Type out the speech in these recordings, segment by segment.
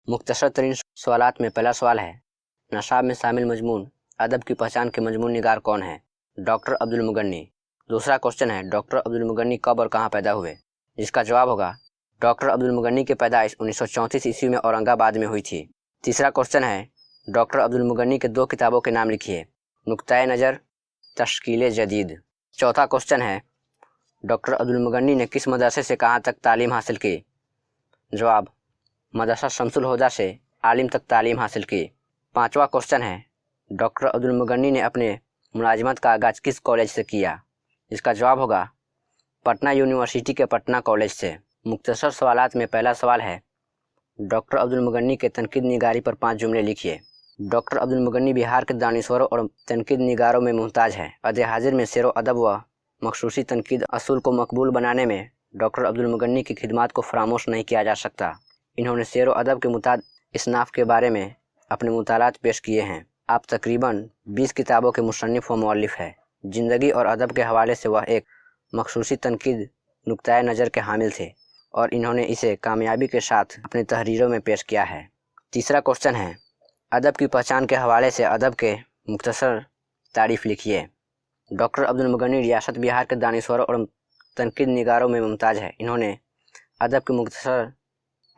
मुख्तसर तरीन सवालात में पहला सवाल है, नसाब में शामिल मजमून अदब की पहचान के मजमून निगार कौन है? डॉक्टर अब्दुल मुगन्नी। दूसरा क्वेश्चन है, डॉक्टर अब्दुल मुगन्नी कब और कहाँ पैदा हुए? जिसका जवाब होगा, डॉक्टर अब्दुल मुगन्नी की पैदाइश 1934 ईस्वी में औरंगाबाद में हुई थी। तीसरा क्वेश्चन है, डॉक्टर अब्दुल मुगन्नी के 2 किताबों के नाम लिखिए। नुक्ताए नज़र, तश्कील जदीद। चौथा क्वेश्चन है, डॉक्टर अब्दुल मुगन्नी ने किस मदरसे से कहाँ तक तालीम हासिल की? जवाब, मदरसा शमसुल हुदा से आलिम तक तालीम हासिल की। पाँचवा क्वेश्चन है, डॉक्टर अब्दुल मुगन्नी ने अपने मुलाजमत का आगाज़ किस कॉलेज से किया? इसका जवाब होगा, पटना यूनिवर्सिटी के पटना कॉलेज से। मुख्तसर सवालात में पहला सवाल है, डॉक्टर अब्दुल मुगन्नी के तनकीद निगारी पर 5 जुमले लिखिए। डॉक्टर अब्दुल मुगन्नी बिहार के दानिश्वरों और तनकीद निगारों में मुमताज़ है। अद हाजिर में शेर अदब व मखसूसी तनकीद असूल को मकबूल बनाने में डॉक्टर अब्दुल मुगन्नी की खिदमात को फरामोश नहीं किया जा सकता। इन्होंने शेर अदब के मुताद इसनाफ के बारे में अपने मुतालात पेश किए हैं। आप तकरीबन 20 किताबों के मुसन्निफ़ व मुअल्लिफ़ है। ज़िंदगी और अदब के हवाले से वह एक मखसूसी तनकीद नुक्ताए नज़र के हामिल थे और इन्होंने इसे कामयाबी के साथ अपनी तहरीरों में पेश किया है। तीसरा क्वेश्चन है, अदब की पहचान के हवाले से अदब के मुख्तसर तारीफ़ लिखिए। डॉक्टर अब्दुल मुगन्नी रियासत बिहार के दानिश्वरों और तनकीद निगारों में मुमताज़ है। इन्होंने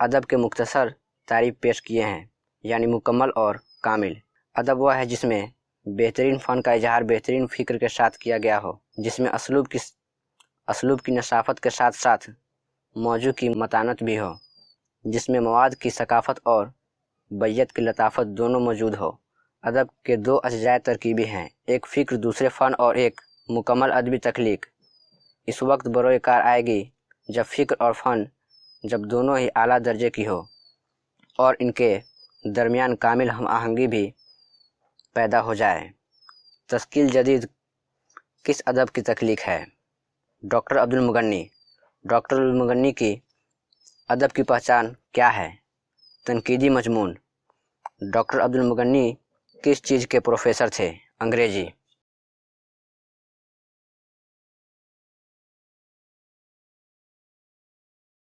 अदब के मुख्तसर तारीफ़ पेश किए हैं, यानी मुकम्मल और कामिल। अदब वह है जिसमें बेहतरीन फ़न का इजहार बेहतरीन फ़िक्र के साथ किया गया हो, जिसमें असलूब की नसाफत के साथ साथ मौजू की मतानत भी हो, जिसमें मवाद की सकाफ़त और बैयत की लताफत दोनों मौजूद हो। अदब के 2 अज्जाए तरकीबी हैं, एक फ़िक्र दूसरे फ़न और एक मुकम्मल अदबी तख्लीक। इस वक्त बरोए कार आएगी जब फ़िक्र और फ़न जब दोनों ही आला दर्जे की हो और इनके दरमियान कामिल हम आहंगी भी पैदा हो जाए। तश्कील जदीद किस अदब की तख्लीक है? डॉक्टर अब्दुल मुगन्नी। डॉक्टर अब्दुल मुगन्नी की अदब की पहचान क्या है? तनकीदी मजमून। डॉक्टर अब्दुल मुगन्नी किस चीज़ के प्रोफेसर थे? अंग्रेजी।